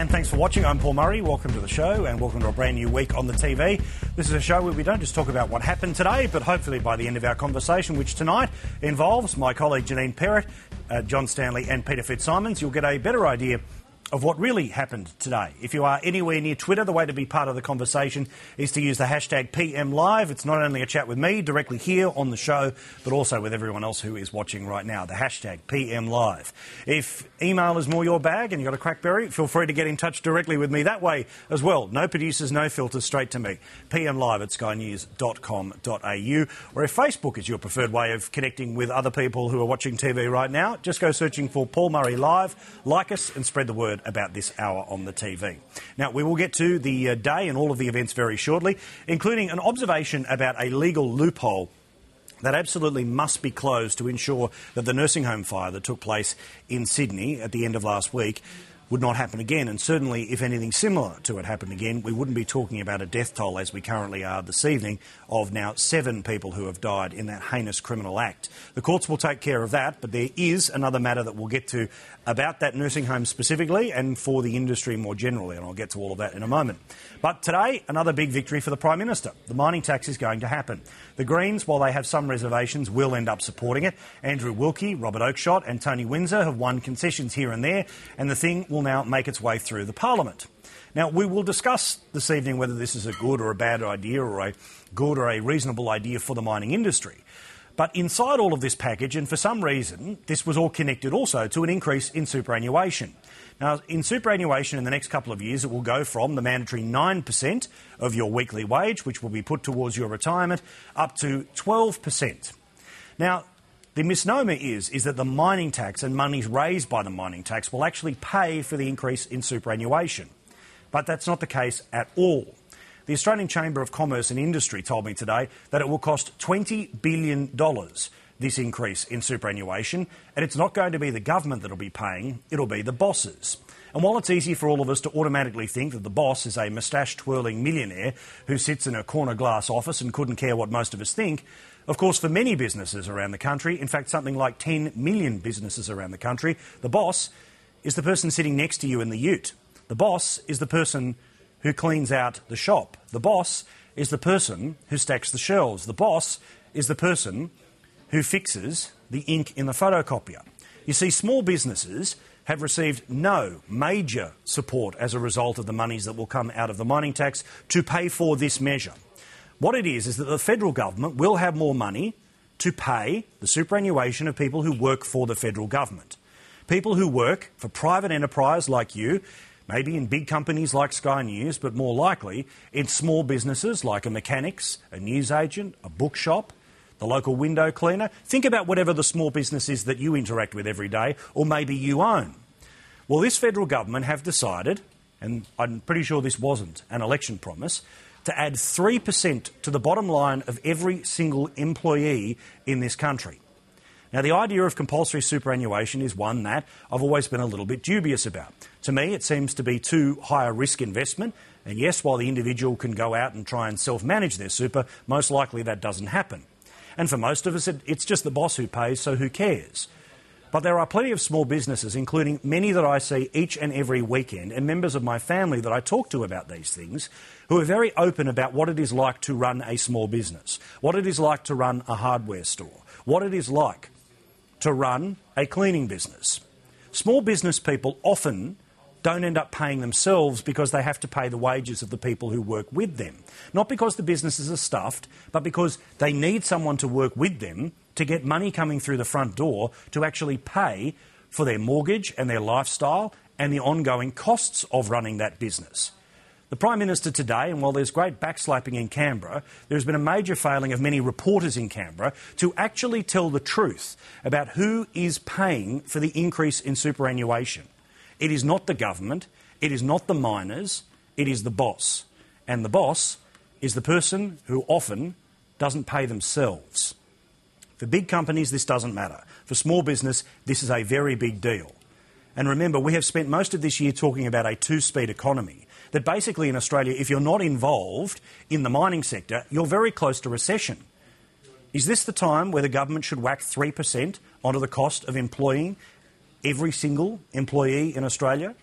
and thanks for watching. I'm Paul Murray. Welcome to the show and welcome to a brand new week on the TV. This is a show where we don't just talk about what happened today, but hopefully by the end of our conversation, which tonight involves my colleague Janine Perrott, John Stanley and Peter Fitzsimons, you'll get a better idea of what really happened today. If you are anywhere near Twitter, the way to be part of the conversation is to use the hashtag PMLive. It's not only a chat with me directly here on the show, but also with everyone else who is watching right now. The hashtag PMLive. If email is more your bag and you've got a crackberry, feel free to get in touch directly with me that way as well. No producers, no filters, straight to me. PMLive@skynews.com.au. Or if Facebook is your preferred way of connecting with other people who are watching TV right now, just go searching for Paul Murray Live, like us and spread the word about this hour on the TV. Now, we will get to the day and all of the events very shortly, including an observation about a legal loophole that absolutely must be closed to ensure that the nursing home fire that took place in Sydney at the end of last week would not happen again. And certainly, if anything similar to it happened again, we wouldn't be talking about a death toll, as we currently are this evening, of now 7 people who have died in that heinous criminal act. The courts will take care of that, but there is another matter that we'll get to about that nursing home specifically and for the industry more generally, and I'll get to all of that in a moment. But today, another big victory for the Prime Minister. The mining tax is going to happen. The Greens, while they have some reservations, will end up supporting it. Andrew Wilkie, Robert Oakeshott and Tony Windsor have won concessions here and there, and the thing will now make its way through the Parliament. Now, we will discuss this evening whether this is a good or a bad idea or a good or a reasonable idea for the mining industry. But inside all of this package, and for some reason, this was all connected also to an increase in superannuation. Now, in superannuation in the next couple of years, it will go from the mandatory 9% of your weekly wage, which will be put towards your retirement, up to 12%. Now, the misnomer is that the mining tax and monies raised by the mining tax will actually pay for the increase in superannuation. But that's not the case at all. The Australian Chamber of Commerce and Industry told me today that it will cost $20 billion, this increase in superannuation, and it's not going to be the government that will be paying, it'll be the bosses. And while it's easy for all of us to automatically think that the boss is a moustache-twirling millionaire who sits in a corner glass office and couldn't care what most of us think, of course, for many businesses around the country, in fact something like 10 million businesses around the country, the boss is the person sitting next to you in the ute. The boss is the person who cleans out the shop. The boss is the person who stacks the shelves. The boss is the person who fixes the ink in the photocopier. You see, small businesses have received no major support as a result of the monies that will come out of the mining tax to pay for this measure. What it is that the federal government will have more money to pay the superannuation of people who work for the federal government. People who work for private enterprise like you, maybe in big companies like Sky News, but more likely in small businesses like a mechanics, a newsagent, a bookshop, the local window cleaner. Think about whatever the small business is that you interact with every day, or maybe you own. Well, this federal government have decided, and I'm pretty sure this wasn't an election promise, to add 3% to the bottom line of every single employee in this country. Now, the idea of compulsory superannuation is one that I've always been a little bit dubious about. To me, it seems to be too high a risk investment. And yes, while the individual can go out and try and self-manage their super, most likely that doesn't happen. And for most of us, it's just the boss who pays, so who cares? But there are plenty of small businesses, including many that I see each and every weekend, and members of my family that I talk to about these things, who are very open about what it is like to run a small business, what it is like to run a hardware store, what it is like to run a cleaning business. Small business people often don't end up paying themselves because they have to pay the wages of the people who work with them. Not because the businesses are stuffed, but because they need someone to work with them to get money coming through the front door to actually pay for their mortgage and their lifestyle and the ongoing costs of running that business. The Prime Minister today, and while there's great backslapping in Canberra, there's been a major failing of many reporters in Canberra to actually tell the truth about who is paying for the increase in superannuation. It is not the government, it is not the miners, it is the boss. And the boss is the person who often doesn't pay themselves. For big companies, this doesn't matter. For small business, this is a very big deal. And remember, we have spent most of this year talking about a two-speed economy, that basically in Australia, if you're not involved in the mining sector, you're very close to recession. Is this the time where the government should whack 3% onto the cost of employing every single employee in Australia?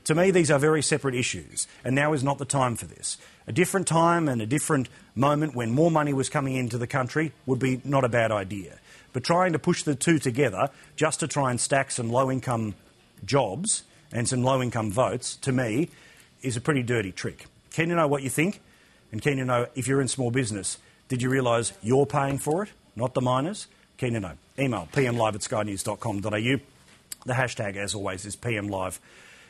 To me, these are very separate issues, and now is not the time for this. A different time and a different moment when more money was coming into the country would be not a bad idea. But trying to push the two together just to try and stack some low-income jobs and some low-income votes, to me, is a pretty dirty trick. Keen to know what you think, and keen to know if you're in small business, did you realise you're paying for it, not the miners? Keen to know. Email pmlive@skynews.com.au. The hashtag, as always, is pmlive.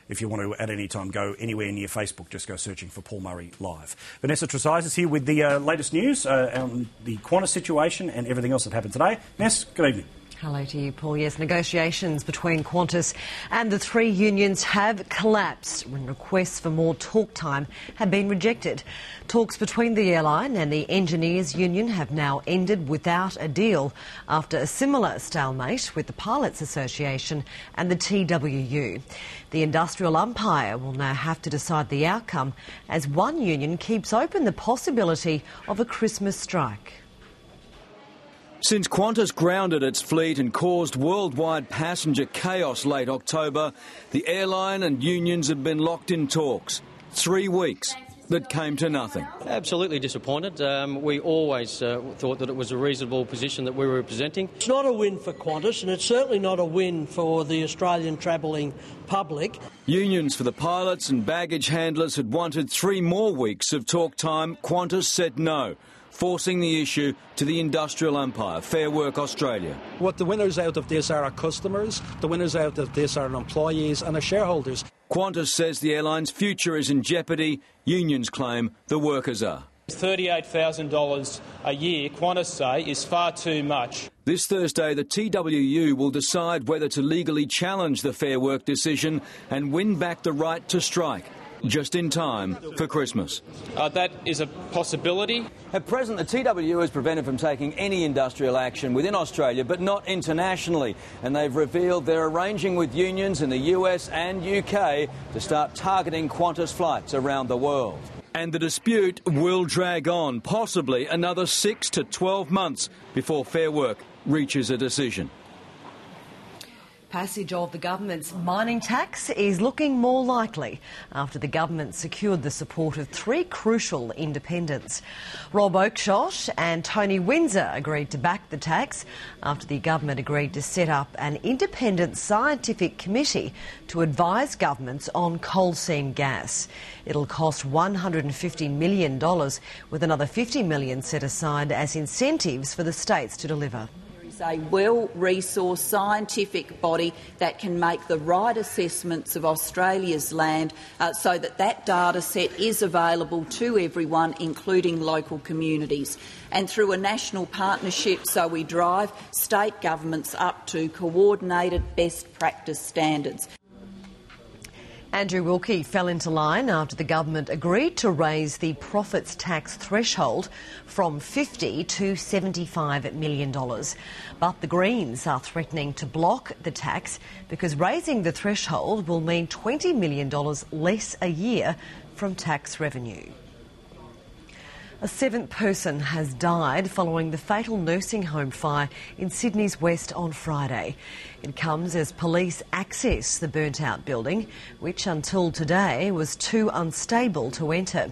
If you want to, at any time, go anywhere near Facebook, just go searching for Paul Murray Live. Vanessa Trezise is here with the latest news on the Qantas situation and everything else that happened today. Ness, good evening. Hello to you, Paul. Yes, negotiations between Qantas and the three unions have collapsed when requests for more talk time have been rejected. Talks between the airline and the engineers union have now ended without a deal after a similar stalemate with the Pilots Association and the TWU. The industrial umpire will now have to decide the outcome as one union keeps open the possibility of a Christmas strike. Since Qantas grounded its fleet and caused worldwide passenger chaos late October, the airline and unions have been locked in talks. 3 weeks that came to nothing. Absolutely disappointed. We always thought that it was a reasonable position that we were representing. It's not a win for Qantas, and it's certainly not a win for the Australian travelling public. Unions for the pilots and baggage handlers had wanted 3 more weeks of talk time. Qantas said no, forcing the issue to the industrial umpire, Fair Work Australia. What the winners out of this are our customers, the winners out of this are our employees and our shareholders. Qantas says the airline's future is in jeopardy. Unions claim the workers are. $38,000 a year, Qantas say, is far too much. This Thursday, the TWU will decide whether to legally challenge the Fair Work decision and win back the right to strike, just in time for Christmas. That is a possibility. At present, the TWU is prevented from taking any industrial action within Australia, but not internationally. And they've revealed they're arranging with unions in the US and UK to start targeting Qantas flights around the world. And the dispute will drag on, possibly another 6 to 12 months before Fair Work reaches a decision. Passage of the government's mining tax is looking more likely after the government secured the support of 3 crucial independents. Rob Oakeshott and Tony Windsor agreed to back the tax after the government agreed to set up an independent scientific committee to advise governments on coal seam gas. It'll cost $150 million, with another $50 million set aside as incentives for the states to deliver. A well-resourced scientific body that can make the right assessments of Australia's land so that that data set is available to everyone, including local communities. And through a national partnership, so we drive state governments up to coordinated best practice standards. Andrew Wilkie fell into line after the government agreed to raise the profits tax threshold from $50 to $75 million. But the Greens are threatening to block the tax because raising the threshold will mean $20 million less a year from tax revenue. A 7th person has died following the fatal nursing home fire in Sydney's West on Friday. It comes as police access the burnt-out building, which until today was too unstable to enter.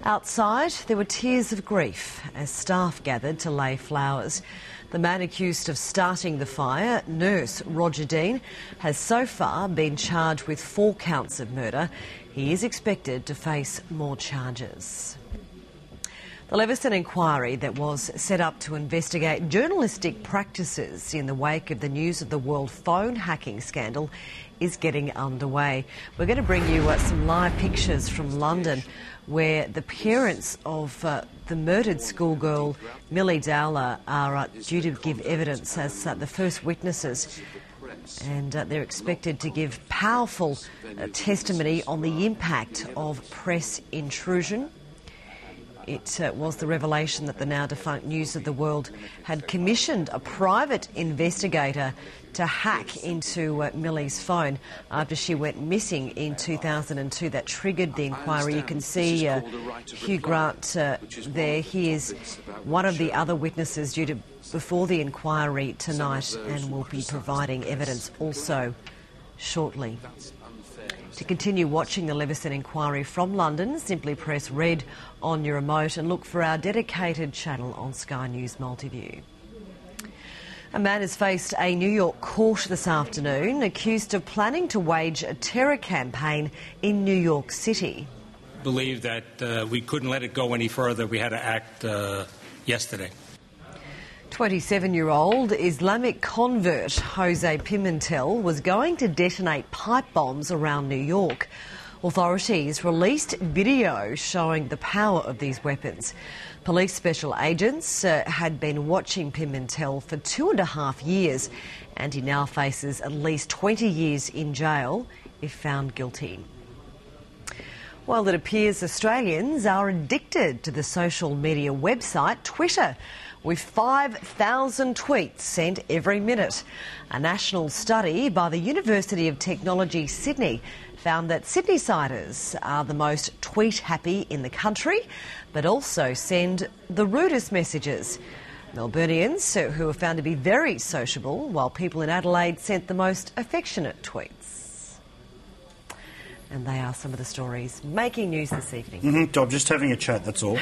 Outside, there were tears of grief as staff gathered to lay flowers. The man accused of starting the fire, nurse Roger Dean, has so far been charged with 4 counts of murder. He is expected to face more charges. The Leveson inquiry that was set up to investigate journalistic practices in the wake of the News of the World phone hacking scandal is getting underway. We're going to bring you some live pictures from London where the parents of the murdered schoolgirl Millie Dowler are due to give evidence as the first witnesses. And they're expected to give powerful testimony on the impact of press intrusion. It was the revelation that the now-defunct News of the World had commissioned a private investigator to hack into Millie's phone after she went missing in 2002. That triggered the inquiry. You can see Hugh Grant there. He is one of the other witnesses due to before the inquiry tonight and will be providing evidence also shortly. To continue watching the Leveson inquiry from London, simply press red on your remote and look for our dedicated channel on Sky News Multiview. A man has faced a New York court this afternoon, accused of planning to wage a terror campaign in New York City. Believe that we couldn't let it go any further. We had to act yesterday. 27-year-old Islamic convert Jose Pimentel was going to detonate pipe bombs around New York. Authorities released video showing the power of these weapons. Police special agents had been watching Pimentel for 2.5 years, and he now faces at least 20 years in jail if found guilty. Well, it appears Australians are addicted to the social media website Twitter, with 5,000 tweets sent every minute. A national study by the University of Technology Sydney found that Sydney-siders are the most tweet-happy in the country, but also send the rudest messages. Melburnians, who were found to be very sociable, while people in Adelaide sent the most affectionate tweets. And they are some of the stories making news this evening. I'm just having a chat, that's all.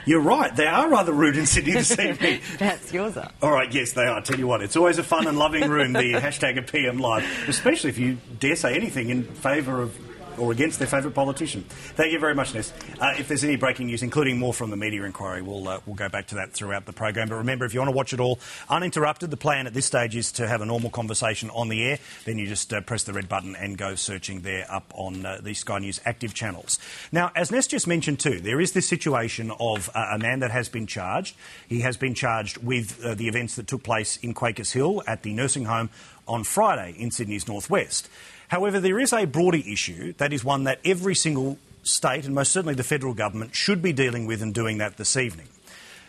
You're right, they are rather rude in Sydney this evening. That's yours up. All right, yes, they are. I tell you what, it's always a fun and loving room, the hashtag of PM Live, especially if you dare say anything in favour of or against their favourite politician. Thank you very much, Ness. If there's any breaking news, including more from the media inquiry, we'll go back to that throughout the program. But remember, if you want to watch it all uninterrupted, the plan at this stage is to have a normal conversation on the air. Then you just press the red button and go searching there up on the Sky News active channels. Now, as Ness just mentioned too, there is this situation of a man that has been charged. He has been charged with the events that took place in Quakers Hill at the nursing home on Friday in Sydney's northwest. However, there is a broader issue that is one that every single state, and most certainly the federal government, should be dealing with and doing that this evening.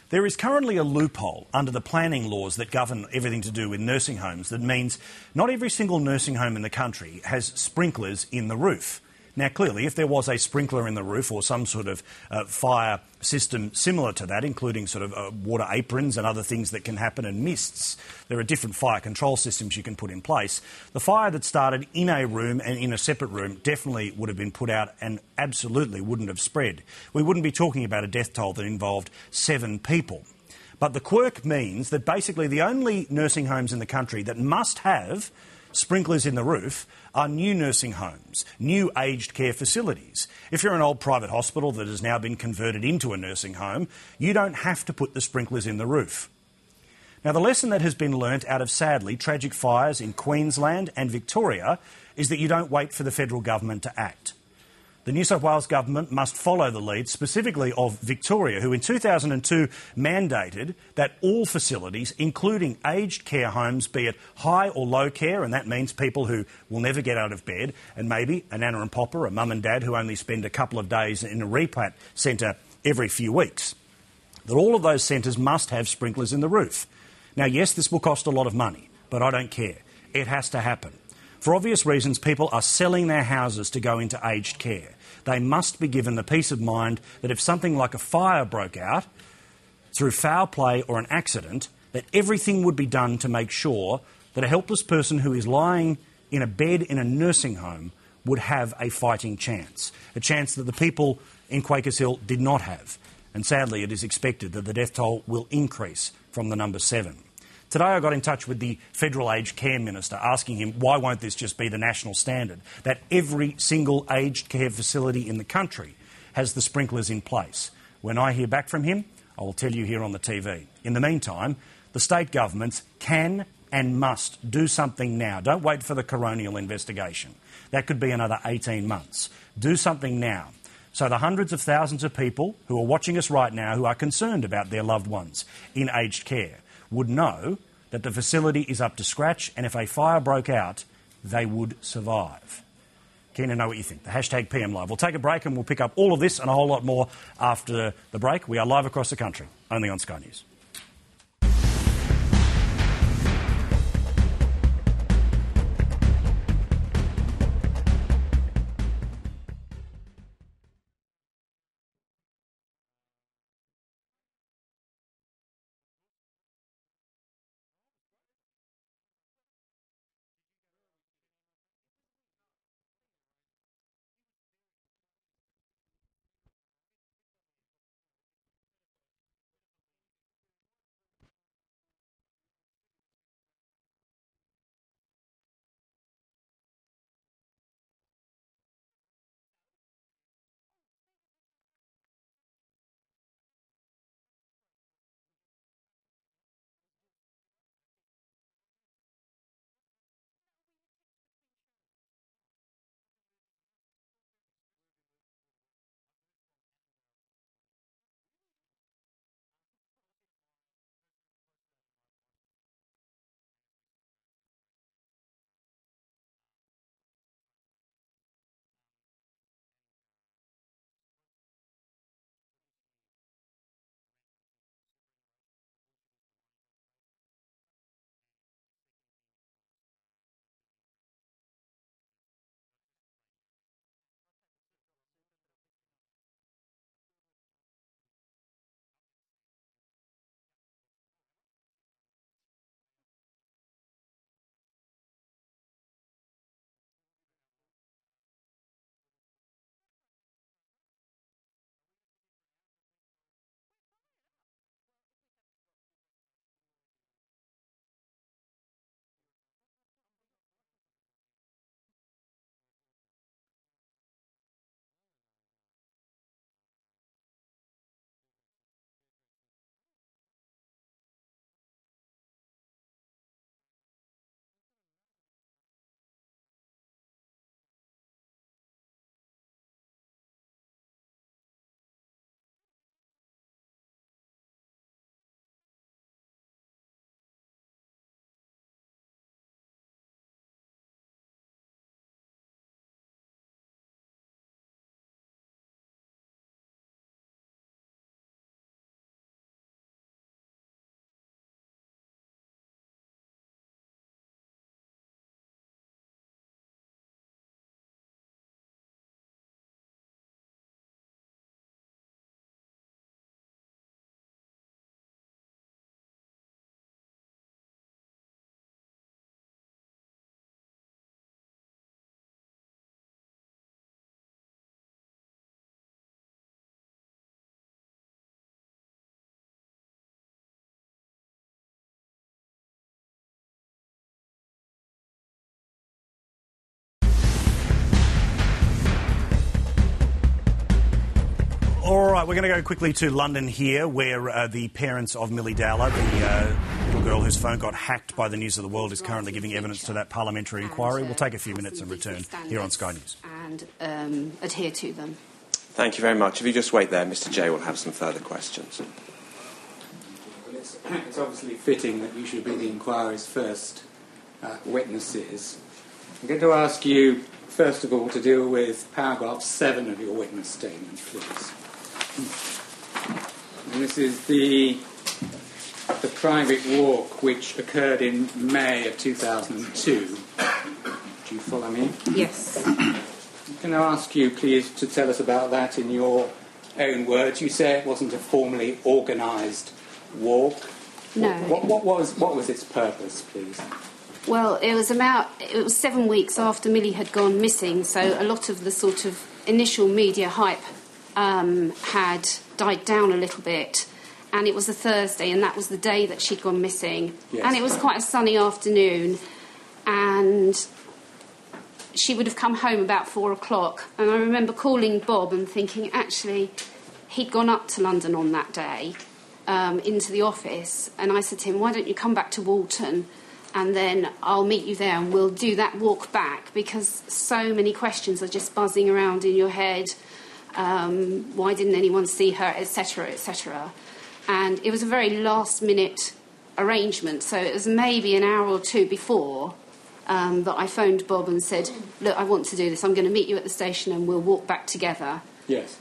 There is currently a loophole under the planning laws that govern everything to do with nursing homes that means not every single nursing home in the country has sprinklers in the roof. Now, clearly, if there was a sprinkler in the roof or some sort of fire system similar to that, including sort of water aprons and other things that can happen and mists, there are different fire control systems you can put in place. The fire that started in a room and in a separate room definitely would have been put out and absolutely wouldn't have spread. We wouldn't be talking about a death toll that involved 7 people. But the quirk means that basically the only nursing homes in the country that must have sprinklers in the roof are new nursing homes, new aged care facilities. If you're an old private hospital that has now been converted into a nursing home, you don't have to put the sprinklers in the roof. Now, the lesson that has been learnt out of, sadly, tragic fires in Queensland and Victoria is that you don't wait for the federal government to act. The New South Wales government must follow the lead, specifically of Victoria, who in 2002 mandated that all facilities, including aged care homes, be it high or low care, and that means people who will never get out of bed, and maybe a nana and papa, a mum and dad who only spend a couple of days in a repat centre every few weeks, that all of those centres must have sprinklers in the roof. Now, yes, this will cost a lot of money, but I don't care. It has to happen. For obvious reasons, people are selling their houses to go into aged care. They must be given the peace of mind that if something like a fire broke out through foul play or an accident, that everything would be done to make sure that a helpless person who is lying in a bed in a nursing home would have a fighting chance, a chance that the people in Quakers Hill did not have. And sadly, it is expected that the death toll will increase from the number 7. Today I got in touch with the Federal Aged Care Minister asking him why won't this just be the national standard, that every single aged care facility in the country has the sprinklers in place. When I hear back from him, I will tell you here on the TV. In the meantime, the state governments can and must do something now. Don't wait for the coronial investigation. That could be another 18 months. Do something now. So the hundreds of thousands of people who are watching us right now who are concerned about their loved ones in aged care would know that the facility is up to scratch, and if a fire broke out, they would survive. Keen to know what you think. The hashtag PM Live. We'll take a break and we'll pick up all of this and a whole lot more after the break. We are live across the country, only on Sky News. right, we're going to go quickly to London here, where the parents of Millie Dowler, the little girl whose phone got hacked by the News of the World, is currently giving evidence to that parliamentary inquiry. We'll take a few minutes and return here on Sky News. And adhere to them. Thank you very much. If you just wait there, Mr Jay will have some further questions. Well, it's obviously fitting that you should be the inquiry's first witnesses. I'm going to ask you, first of all, to deal with paragraph 7 of your witness statement, please. And this is the private walk which occurred in May of 2002. Do you follow me? Yes. Can I ask you, please, to tell us about that in your own words? You say it wasn't a formally organised walk. No. What was its purpose, please? Well, it was 7 weeks after Millie had gone missing, so a lot of the sort of initial media hype had died down a little bit, and it was a Thursday, and that was the day that she'd gone missing. Yes. And it was quite a sunny afternoon, and she would have come home about 4 o'clock, and I remember calling Bob and thinking, actually, he'd gone up to London on that day, into the office, and I said to him, why don't you come back to Walton, and then I'll meet you there and we'll do that walk back, because so many questions are just buzzing around in your head. Why didn't anyone see her, etc., etc. And it was a very last-minute arrangement, so it was maybe an hour or two before that I phoned Bob and said, look, I want to do this. I'm going to meet you at the station and we'll walk back together. Yes.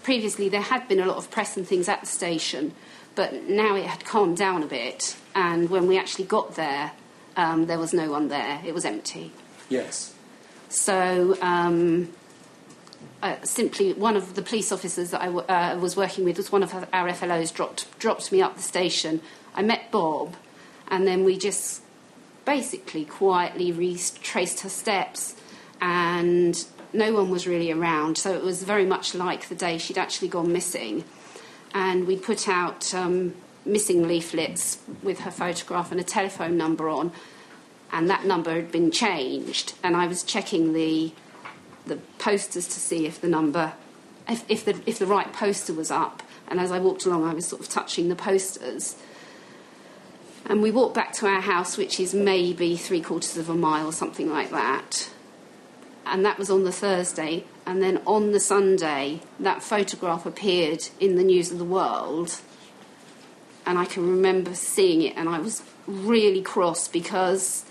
Previously, there had been a lot of press and things at the station, but now it had calmed down a bit, and when we actually got there, there was no one there. It was empty. Yes. So simply one of the police officers that I was working with was one of our FLOs dropped me up the station. I met Bob, and then we just basically quietly retraced her steps, and no one was really around, so it was very much like the day she'd actually gone missing. And we put out missing leaflets with her photograph and a telephone number on, and that number had been changed, and I was checking the posters to see if the number, if the right poster was up, and as I walked along I was sort of touching the posters. And we walked back to our house, which is maybe 3/4 of a mile, something like that. And that was on the Thursday. And then on the Sunday, that photograph appeared in the News of the World. And I can remember seeing it, and I was really cross because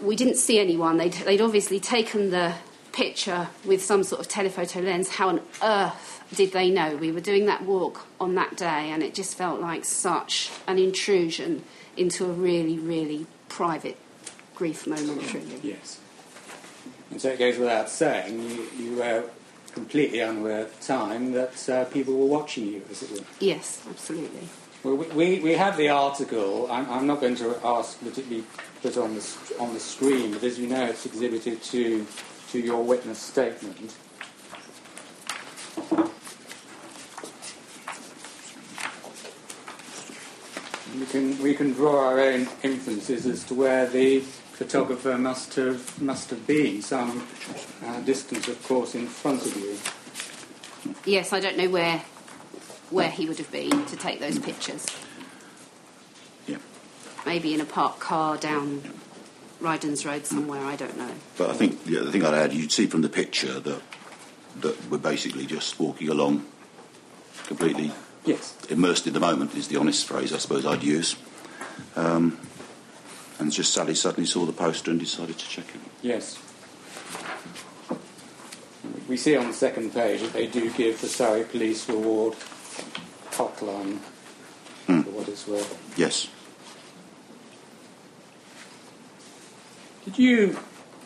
we didn't see anyone. They'd obviously taken the picture with some sort of telephoto lens. How on earth did they know? We were doing that walk on that day, and it just felt like such an intrusion into a really, really private grief moment, really. Yes. And so it goes without saying, you were completely unaware at the time that people were watching you, as it were. Yes, absolutely. Well, we have the article. I'm not going to ask that it be put on the screen, but as you know, it's exhibited to your witness statement. We can draw our own inferences as to where the photographer must have been, some distance, of course, in front of you. Yes, I don't know where he would have been to take those pictures. Yeah. Maybe in a parked car down Rydens Road somewhere, I don't know. But I think the other thing I'd add, you'd see from the picture that we're basically just walking along completely immersed in the moment, is the honest phrase I suppose I'd use. And just Sally suddenly saw the poster and decided to check it. Yes. We see on the second page that they do give the Surrey Police Reward hotline, for what it's worth. Yes. Did you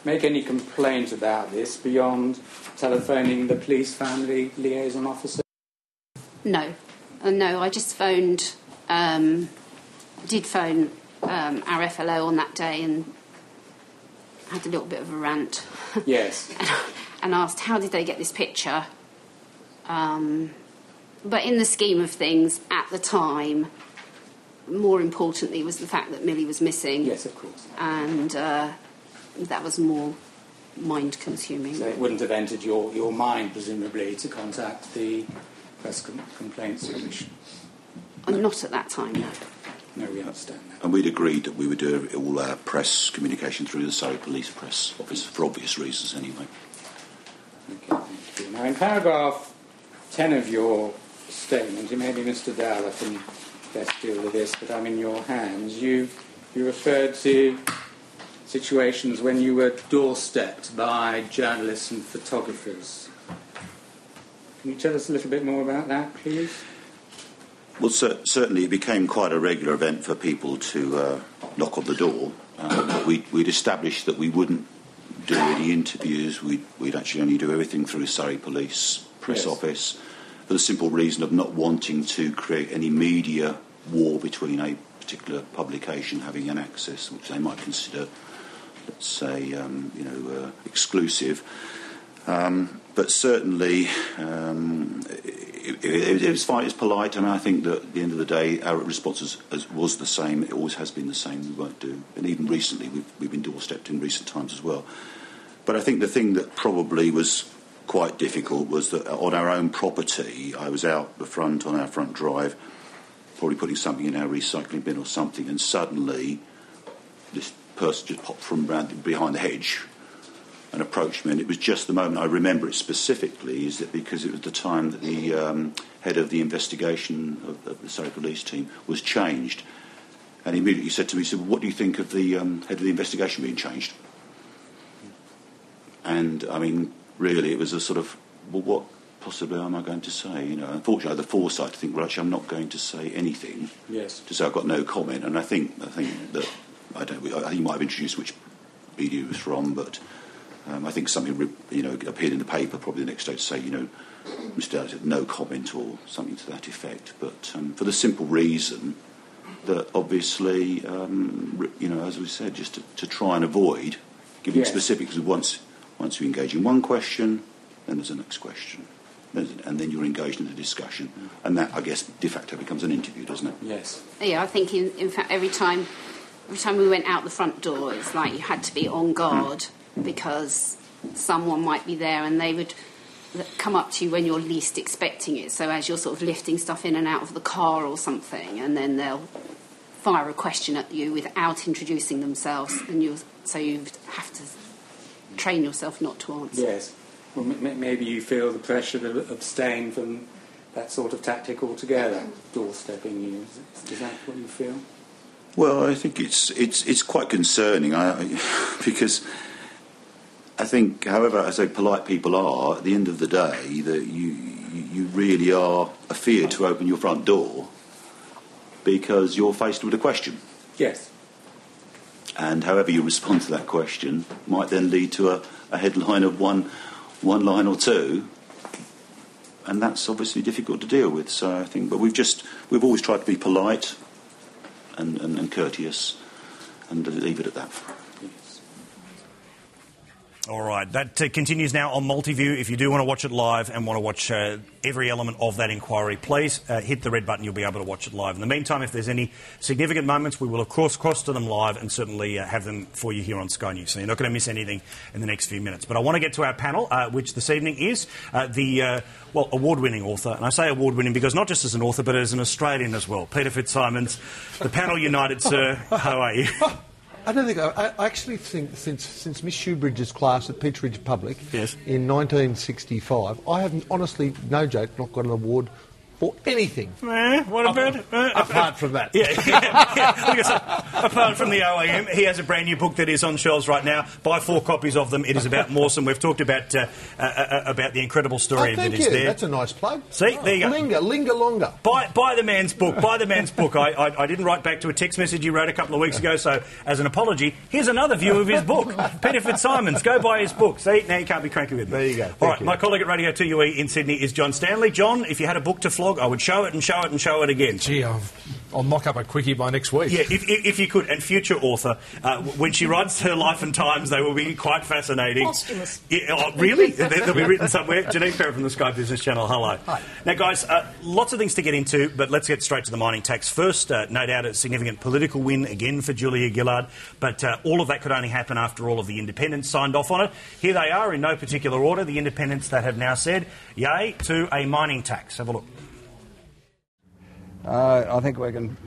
make any complaint about this beyond telephoning the police family liaison officer? No. No, I just phoned, did phone our FLO on that day and had a little bit of a rant. Yes. And asked, how did they get this picture? But in the scheme of things, at the time, more importantly was the fact that Millie was missing. Yes, of course. And that was more mind-consuming. So it wouldn't have entered your mind, presumably, to contact the Press Complaints Commission? Not at that time, no. No, we understand that. And we'd agreed that we would do all our press communication through the Surrey Police Press Office, for obvious reasons anyway. Okay, thank you. Now, in paragraph 10 of your statement, maybe Mr. Dowler can best deal with this, but I'm in your hands. You referred to situations when you were doorstepped by journalists and photographers. Can you tell us a little bit more about that, please? Well, certainly it became quite a regular event for people to knock on the door. We'd established that we wouldn't do any interviews. We'd actually only do everything through Surrey Police Press Office, for the simple reason of not wanting to create any media war between a particular publication having an access which they might consider, let's say, exclusive. But certainly it was fine, it's polite, and I think that at the end of the day our response was the same. It always has been the same. We won't do, and even recently we've been doorstepped in recent times as well. But I think the thing that probably was quite difficult was that on our own property, I was out the front on our front drive, probably putting something in our recycling bin or something, and suddenly this person just popped from behind the hedge and approached me, and it was just the moment. I remember it specifically is that because it was the time that the head of the investigation of the Surrey Police team was changed, and he immediately said to me, he said, "What do you think of the head of the investigation being changed?" And I mean, really, it was a sort of, well, what possibly am I going to say? You know, unfortunately, I had the foresight to think, well, actually, I'm not going to say anything. Yes. To say I've got no comment, and I think that I think you might have introduced which media it was from, but. I think something, appeared in the paper probably the next day to say, Mr. Dowler said no comment or something to that effect. But for the simple reason that obviously, as we said, just to try and avoid giving specifics. Once you engage in one question, then there's a next question, and then you're engaged in the discussion, and that, I guess, de facto becomes an interview, doesn't it? Yes. Yeah, I think in fact every time we went out the front door, it's like you had to be on guard. Because someone might be there and they would come up to you when you're least expecting it. So as you're sort of lifting stuff in and out of the car or something, and then they'll fire a question at you without introducing themselves, and so you have to train yourself not to answer. Yes. Well, maybe you feel the pressure to abstain from that sort of tactic altogether, doorstepping you. Is that what you feel? Well, I think it's quite concerning because I think, however, as polite people are, at the end of the day, that you really are afeared to open your front door because you're faced with a question. Yes. And however you respond to that question might then lead to a headline of one line or two, and that's obviously difficult to deal with. So I think, but we've always tried to be polite and courteous, and leave it at that. All right, that continues now on Multiview. If you do want to watch it live and want to watch every element of that inquiry, please hit the red button. You'll be able to watch it live. In the meantime, if there's any significant moments, we will, of course, cross to them live and certainly have them for you here on Sky News. So you're not going to miss anything in the next few minutes. But I want to get to our panel, which this evening is the award-winning author. And I say award-winning because not just as an author, but as an Australian as well. Peter Fitzsimons, the panel united, sir. How are you? I don't think I actually think since Miss Shoebridge's class at Peteridge Public in 1965, I haven't, honestly, no joke, not got an award for anything. What about apart from that? Yeah. Apart from the OAM, he has a brand new book that is on shelves right now. Buy 4 copies of them. It is about Mawson. We've talked about the incredible story that is there. That's a nice plug. See, there you go. Linger longer. Buy the man's book. Buy the man's book. I didn't write back to a text message you wrote a couple of weeks ago, so as an apology, here's another view of his book. Peter Fitzsimons, go buy his book. See, now you can't be cranky with me. There you go. All right, my colleague at Radio 2UE in Sydney is John Stanley. John, if you had a book to flog, I would show it and show it and show it again. Gee, I've I'll mock up a quickie by next week. Yeah, if you could. And future author, when she writes her life and times, they will be quite fascinating. Posthumous. Really? They'll be written somewhere. Janine Perrin from the Sky Business Channel, hello. Hi. Now, guys, lots of things to get into, but let's get straight to the mining tax. First, no doubt a significant political win again for Julia Gillard, but all of that could only happen after all of the independents signed off on it. Here they are, in no particular order, the independents that have now said yay to a mining tax. Have a look. I think we can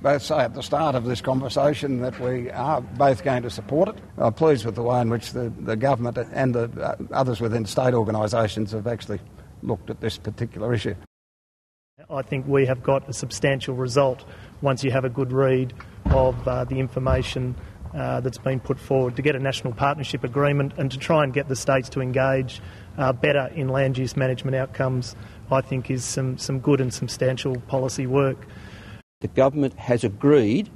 both say at the start of this conversation that we are both going to support it. I'm pleased with the way in which the government and the others within state organisations have actually looked at this particular issue. I think we have got a substantial result once you have a good read of the information that's been put forward to get a national partnership agreement and to try and get the states to engage better in land use management outcomes. I think is some good and substantial policy work. The government has agreed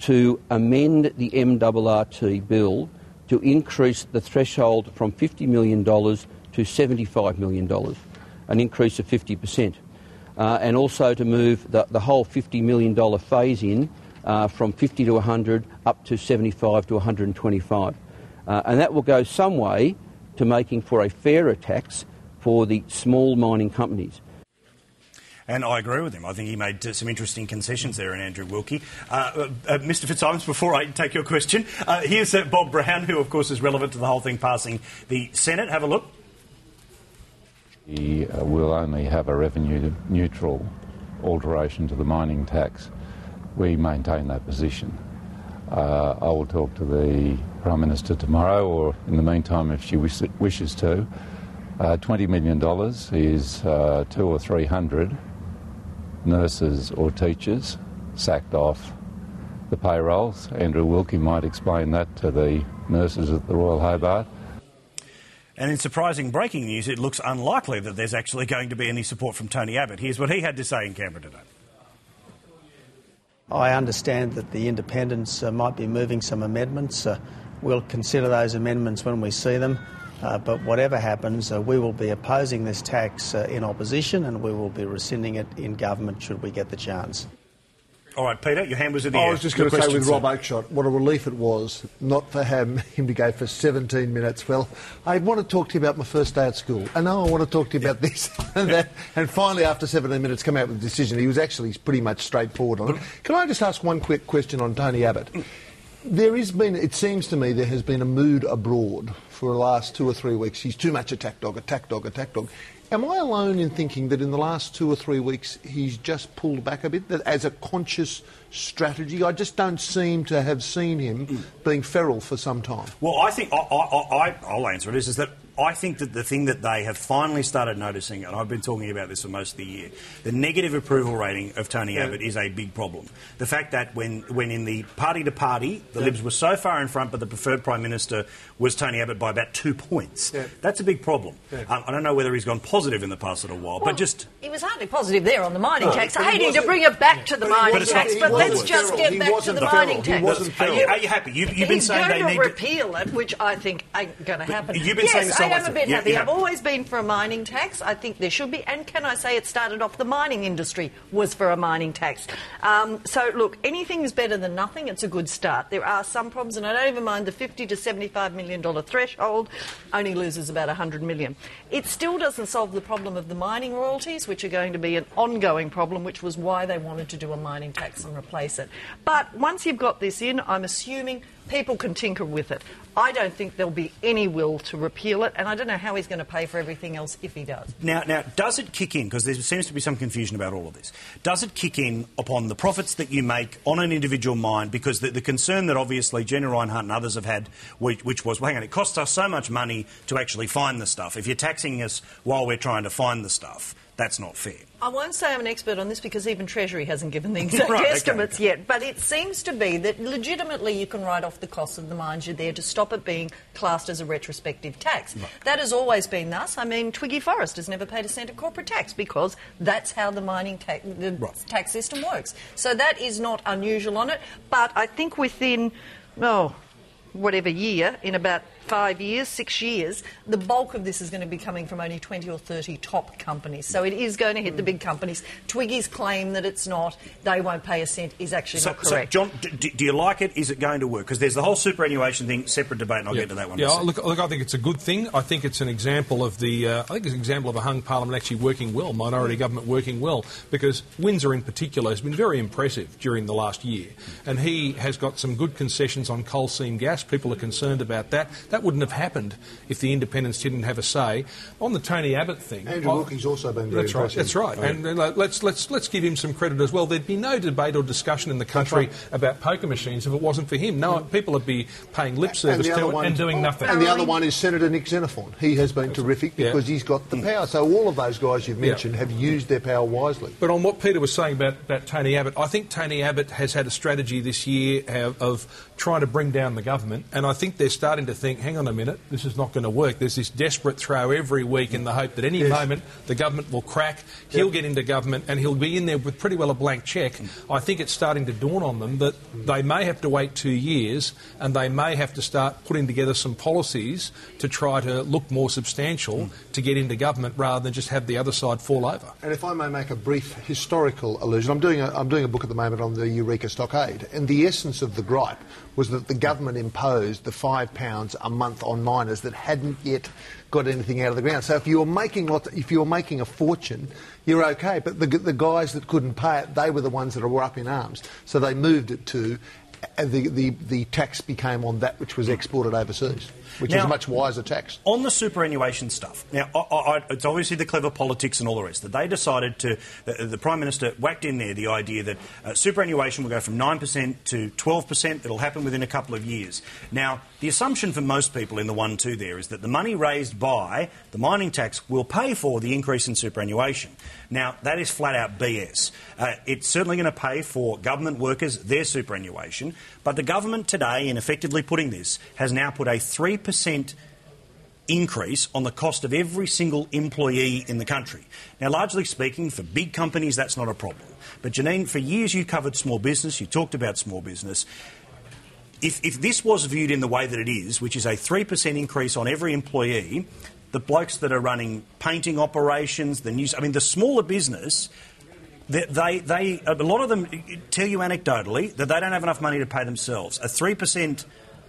to amend the MRRT bill to increase the threshold from $50 million to $75 million, an increase of 50%, and also to move the whole $50 million phase-in from 50 to 100 up to 75 to 125. And that will go some way to making for a fairer tax for the small mining companies. And I agree with him. I think he made some interesting concessions there in Andrew Wilkie. Mr Fitzsimons, before I take your question, here's Bob Brown, who, of course, is relevant to the whole thing passing the Senate. Have a look. We will only have a revenue-neutral alteration to the mining tax. We maintain that position. I will talk to the Prime Minister tomorrow, or in the meantime, if she wishes to. $20 million is 200 or 300 nurses or teachers sacked off the payrolls. Andrew Wilkie might explain that to the nurses at the Royal Hobart. And in surprising breaking news, it looks unlikely that there's actually going to be any support from Tony Abbott. Here's what he had to say in Canberra today. I understand that the independents might be moving some amendments. We'll consider those amendments when we see them. But whatever happens, we will be opposing this tax in opposition, and we will be rescinding it in government should we get the chance. All right, Peter, your hand was in the air. I was just going to say with Rob Oakeshott, what a relief it was not for him to go for 17 minutes. Well, I want to talk to you about my first day at school. I know I want to talk to you about this and that. And finally, after 17 minutes, come out with a decision. He was actually pretty much straightforward on it. Can I just ask one quick question on Tony Abbott? There has been, it seems to me, there has been a mood abroad for the last 2 or 3 weeks. He's too much attack dog. Am I alone in thinking that in the last 2 or 3 weeks he's just pulled back a bit, that as a conscious strategy? I just don't seem to have seen him being feral for some time. Well, I think I'll answer it, is that I think that the thing that they have finally started noticing, and I've been talking about this for most of the year, the negative approval rating of Tony Abbott is a big problem. The fact that when in the party to party, the Libs were so far in front, but the preferred Prime Minister was Tony Abbott by about 2 points. That's a big problem. I don't know whether he's gone positive in the past little while, but just... He was hardly positive there on the mining tax. Hating to bring it back to the mining tax, but let's just get back to the mining tax. Are you happy? You've been saying they need to repeal it, which I think ain't going to happen. You've been saying I am a bit happy. I've always been for a mining tax. I think there should be. And can I say it started off the mining industry was for a mining tax. So, look, anything is better than nothing. It's a good start. There are some problems, and I don't even mind the $50 to $75 million threshold. Only loses about $100 million. It still doesn't solve the problem of the mining royalties, which are going to be an ongoing problem, which was why they wanted to do a mining tax and replace it. But once you've got this in, I'm assuming people can tinker with it. I don't think there'll be any will to repeal it, and I don't know how he's going to pay for everything else if he does. Now, does it kick in, because there seems to be some confusion about all of this, does it kick in upon the profits that you make on an individual mine? Because the concern that obviously Jenny Reinhardt and others have had, which was, well, hang on, it costs us so much money to actually find the stuff. If you're taxing us while we're trying to find the stuff, that's not fair. I won't say I'm an expert on this because even Treasury hasn't given the exact estimates yet, but it seems to be that legitimately you can write off the costs of the mines you're there to stop it being classed as a retrospective tax. Right. That has always been thus. I mean, Twiggy Forrest has never paid a cent of corporate tax because that's how the mining tax system works. So that is not unusual on it, but I think within, whatever year, in about 5 years, 6 years, the bulk of this is going to be coming from only 20 or 30 top companies. So it is going to hit the big companies. Twiggy's claim that it's not, they won't pay a cent, is actually not correct. So, John, do you like it? Is it going to work? Because there's the whole superannuation thing, separate debate, and I'll get to that one. Yeah, look, I think it's a good thing. I think it's an example of a hung parliament actually working well, minority government working well, because Windsor in particular has been very impressive during the last year, and he has got some good concessions on coal seam gas. People are concerned about that. That wouldn't have happened if the independents didn't have a say. On the Tony Abbott thing, Andrew Wilkie's also been very impressive. That's right. Oh, yeah. And let's give him some credit as well. There'd be no debate or discussion in the country about poker machines if it wasn't for him. No, people would be paying lip service to it and doing nothing. And the other one is Senator Nick Xenophon. He has been terrific because he's got the power. So all of those guys you've mentioned have used their power wisely. But on what Peter was saying about Tony Abbott, I think Tony Abbott has had a strategy this year of trying to bring down the government, and I think they're starting to think, hang on a minute, this is not going to work. There's this desperate throw every week in the hope that any moment the government will crack, he'll get into government and he'll be in there with pretty well a blank cheque. I think it's starting to dawn on them that they may have to wait 2 years and they may have to start putting together some policies to try to look more substantial to get into government rather than just have the other side fall over. And if I may make a brief historical allusion, I'm doing a book at the moment on the Eureka Stockade, and the essence of the gripe was that the government imposed the £5 a month on miners that hadn't yet got anything out of the ground. So if you were making a fortune, you're okay. But the guys that couldn't pay it, they were the ones that were up in arms. So they moved it to the tax became on that which was exported overseas, which is a much wiser tax. On the superannuation stuff, now, it's obviously the clever politics and all the rest, that they decided to, the Prime Minister whacked in there the idea that superannuation will go from 9% to 12%. It'll happen within a couple of years. Now, the assumption for most people in the 1-2 there is that the money raised by the mining tax will pay for the increase in superannuation. Now, that is flat-out BS. It's certainly going to pay for government workers their superannuation, but the government today, in effectively putting this, has now put a 3% increase on the cost of every single employee in the country. Now, largely speaking, for big companies, that's not a problem. But, Janine, for years you covered small business, you talked about small business. If this was viewed in the way that it is, which is a 3% increase on every employee, the blokes that are running painting operations, the smaller business, a lot of them tell you anecdotally that they don't have enough money to pay themselves. A 3%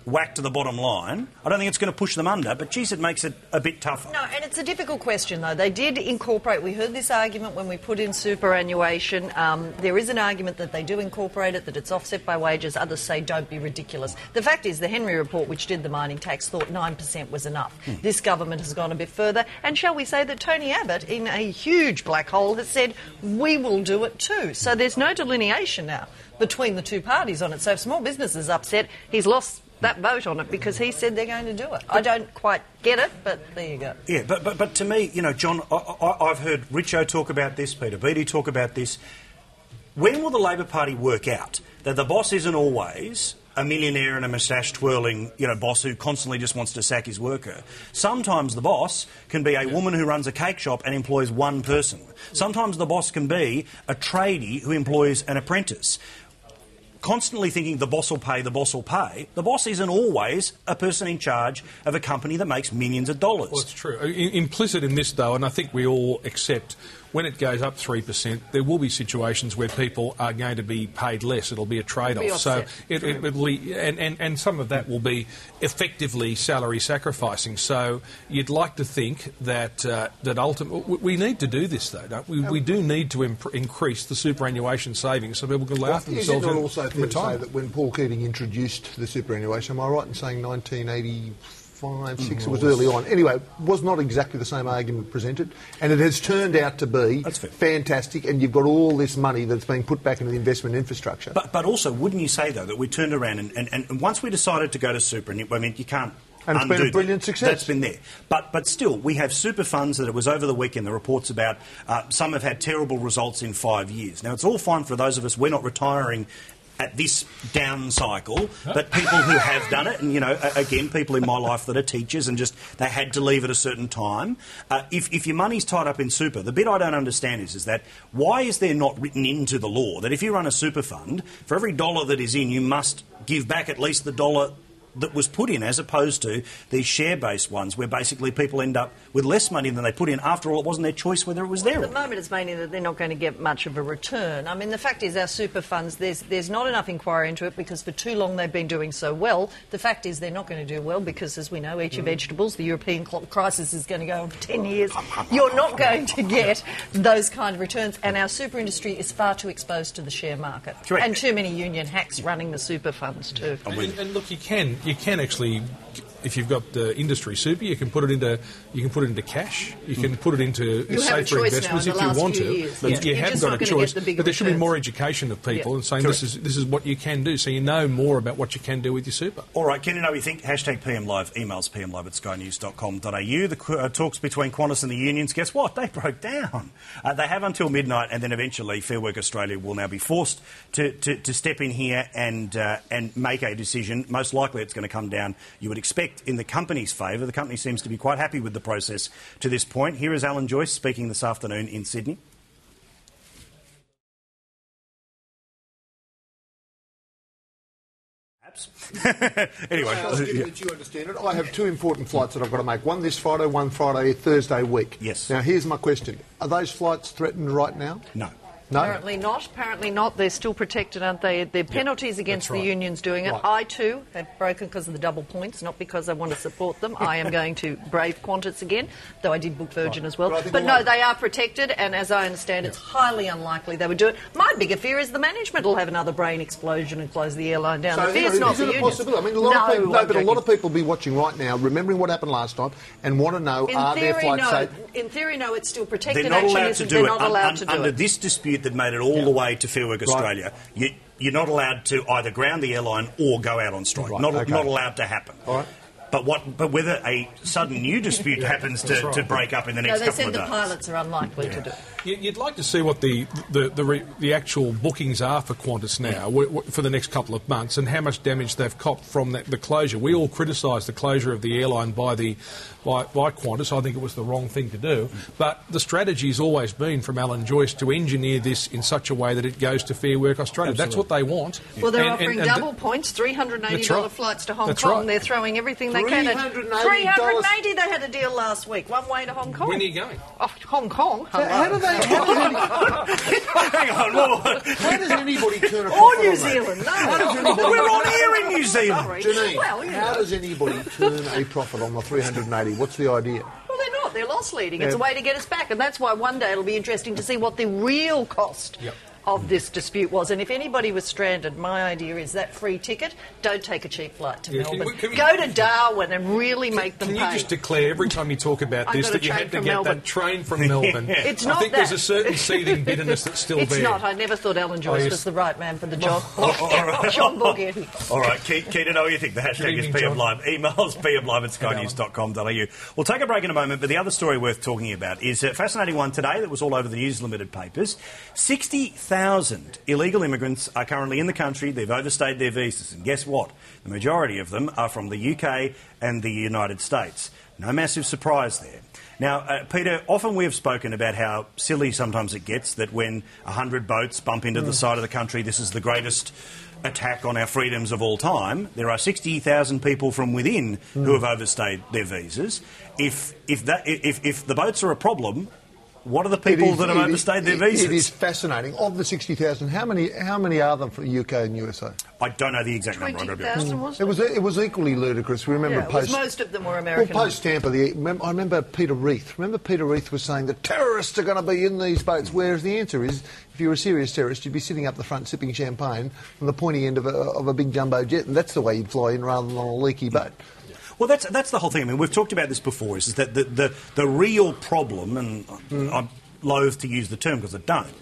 whack to the bottom line, I don't think it's going to push them under, but geez, it makes it a bit tougher. No, and it's a difficult question, though. They did incorporate, we heard this argument when we put in superannuation. There is an argument that they do incorporate it, that it's offset by wages. Others say don't be ridiculous. The fact is the Henry Report, which did the mining tax, thought 9% was enough. This government has gone a bit further, and shall we say that Tony Abbott, in a huge black hole, has said we will do it too. So there's no delineation now between the two parties on it. So if small business is upset, he's lost that vote on it because he said they're going to do it. I don't quite get it, but there you go. Yeah, but to me, John, I've heard Richo talk about this, Peter Beattie talk about this. When will the Labor Party work out that the boss isn't always a millionaire and a moustache-twirling, boss who constantly just wants to sack his worker? Sometimes the boss can be a woman who runs a cake shop and employs one person. Sometimes the boss can be a tradie who employs an apprentice. Constantly thinking the boss will pay, the boss will pay. The boss isn't always a person in charge of a company that makes millions of dollars. Well, it's true. Implicit in this, though, and I think we all accept, when it goes up 3%, there will be situations where people are going to be paid less. It'll be a trade-off. So it'll be, and some of that will be effectively salary sacrificing. So you'd like to think that ultimately we need to do this, though, don't we? We do need to increase the superannuation savings so people can look after themselves. Is it not also fair to say that when Paul Keating introduced the superannuation, am I right in saying 1985, 6, it was early on. Anyway, was not exactly the same argument presented, and it has turned out to be fantastic, and you've got all this money that's being put back into the investment infrastructure. But also, wouldn't you say, though, that we turned around and once we decided to go to super, and you can't and it's been a brilliant success. That's been there. But still, we have super funds that it was over the weekend, the reports about some have had terrible results in 5 years. Now, it's all fine for those of us, we're not retiring at this down cycle, but people who have done it, and, again, people in my life that are teachers and just they had to leave at a certain time. If your money's tied up in super, the bit I don't understand is that why is there not written into the law that if you run a super fund, for every dollar that is in, you must give back at least the dollar that was put in, as opposed to these share-based ones where basically people end up with less money than they put in. After all, it wasn't their choice whether it was there. At the moment, it's mainly that they're not going to get much of a return. I mean, the fact is our super funds, there's not enough inquiry into it because for too long they've been doing so well. The fact is they're not going to do well because, as we know, eat your vegetables. The European crisis is going to go on for 10 years. You're not going to get those kind of returns, and our super industry is far too exposed to the share market. Correct. And too many union hacks running the super funds too. And look, you can actually, if you've got the industry super, you can put it into cash. You can put it into safer investments if you want to. But you have got a choice. But there should be more education of people and saying this is what you can do, so you know more about what you can do with your super. All right, can you know what you think? Hashtag PM Live, emails pmlive@skynews.com.au. The talks between Qantas and the unions, guess what? They broke down. They have until midnight, and then eventually Fair Work Australia will now be forced to step in here and make a decision. Most likely it's going to come down, you would expect, in the company's favour. The company seems to be quite happy with the process to this point. Here is Alan Joyce speaking this afternoon in Sydney. Anyway, that you understand it. I have two important flights that I've got to make. One this Friday, one Friday, Thursday week. Yes. Now, here's my question. Are those flights threatened right now? No. No? Apparently not. Apparently not. They're still protected, aren't they? There are penalties against the unions doing it. Right. I, too, have broken because of the double points, not because I want to support them. I am going to brave Qantas again, though I did book Virgin as well. But no, they are protected, and as I understand, it's highly unlikely they would do it. My bigger fear is the management will have another brain explosion and close the airline down. So, the fear's not the is it a unions. possibility? I mean, a lot of people will be watching right now, remembering what happened last time, and want to know, are their flights safe? In theory, no, it's still protected. They're not allowed Action to do they're it. not allowed to do under it. this dispute that made it all the way to Fair Work Australia, you're not allowed to either ground the airline or go out on strike. Not allowed to happen. All right. But whether a sudden new dispute happens to break up in the next couple of days. They said the pilots are unlikely to do it. You'd like to see what the actual bookings are for Qantas now for the next couple of months and how much damage they've copped from the closure. We all criticised the closure of the airline by Qantas. I think it was the wrong thing to do. But the strategy has always been from Alan Joyce to engineer this in such a way that it goes to Fair Work Australia. Absolutely. That's what they want. Well, they're offering double points, $380 flights to Hong Kong. Right. They're throwing everything they can. $380. They had a deal last week, one way to Hong Kong. When are you going? Oh, Hong Kong. So how do they? Hang on, how does anybody turn a profit Or New on Zealand, that? no. We're on air in New Zealand. Janine, how does anybody turn a profit on the 380? What's the idea? Well, they're not. They're loss leading. It's a way to get us back, and that's why one day it'll be interesting to see what the real cost of this dispute was. And if anybody was stranded, my idea is that free ticket, don't take a cheap flight to Melbourne. Go to Darwin and really make them pay. Can you just declare every time you talk about this that you had to get that train from Melbourne? It's not I think there's a certain seething bitterness that's still there. It's not. I never thought Alan Joyce was the right man for the job. John Borghetti. All right, keen to know what you think. The hashtag is PM Live. Emails pmlive@skynews.com.au. We'll take a break in a moment, but the other story worth talking about is a fascinating one today that was all over the News Limited papers. 60,000 illegal immigrants are currently in the country. They've overstayed their visas. And guess what? The majority of them are from the UK and the United States. No massive surprise there. Now, Peter, often we have spoken about how silly sometimes it gets that when 100 boats bump into the side of the country, this is the greatest attack on our freedoms of all time. There are 60,000 people from within who have overstayed their visas. If the boats are a problem, what are the people that have overstayed their visas? It is fascinating. Of the 60,000, how many are them from the UK and USA? I don't know the exact number. 20,000, wasn't it? It was equally ludicrous. We remember most of them were American. Well, post-Tampa, I remember Peter Reith. Remember Peter Reith was saying that terrorists are going to be in these boats, whereas the answer is, if you're a serious terrorist, you'd be sitting up the front sipping champagne from the pointy end of a big jumbo jet, and that's the way you'd fly in rather than on a leaky boat. Well, that's the whole thing. I mean, we've talked about this before, is that the real problem, and I'm loath to use the term because I don't,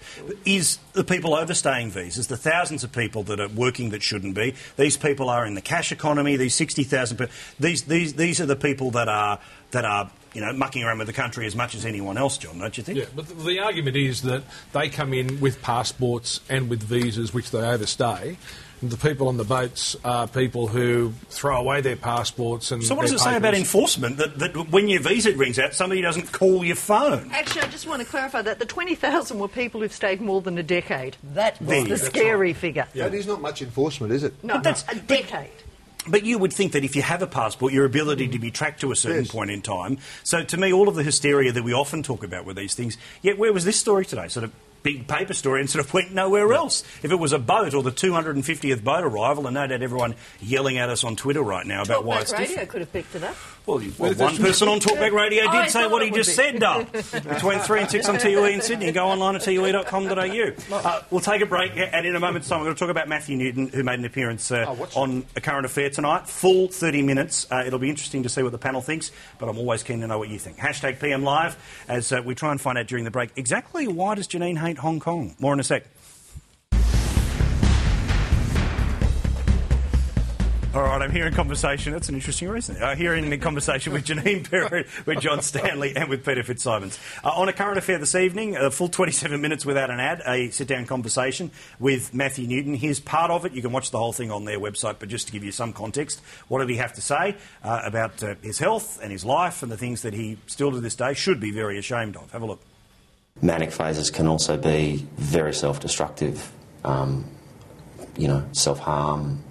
is the people overstaying visas, the thousands of people that are working that shouldn't be. These people are in the cash economy, these 60,000 people. These are the people that are mucking around with the country as much as anyone else, John, don't you think? Yeah, but the argument is that they come in with passports and with visas which they overstay. The people on the boats are people who throw away their passports and so what does it say about enforcement, that when your visa rings out, somebody doesn't call your phone? Actually, I just want to clarify that the 20,000 were people who've stayed more than a decade. That was the scary figure. Yeah. That is not much enforcement, is it? No, that's a decade. But you would think that if you have a passport, your ability to be tracked to a certain point in time. So to me, all of the hysteria that we often talk about with these things, yet where was this story today? Sort of big paper story and sort of went nowhere else. If it was a boat or the 250th boat arrival, and no doubt everyone yelling at us on Twitter right now about why it's Talkback Radio different. could have picked it up. Well, one person on Talkback Radio did say what he just said, between 3 and 6 on TUE in Sydney. Go online at tue.com.au. We'll take a break, and in a moment's time we're going to talk about Matthew Newton, who made an appearance on A Current Affair tonight. Full 30 minutes. It'll be interesting to see what the panel thinks, but I'm always keen to know what you think. Hashtag PM Live, as we try and find out during the break exactly why does Janine hate Hong Kong. More in a sec. All right, I'm here in conversation. That's an interesting reason. Here in conversation with Janine Perrott, with John Stanley and with Peter Fitzsimons. On A Current Affair this evening, a full 27 minutes without an ad, a sit-down conversation with Matthew Newton. Here's part of it. You can watch the whole thing on their website, but just to give you some context, what did he have to say about his health and his life and the things that he still to this day should be very ashamed of? Have a look. Manic phases can also be very self-destructive, self-harm,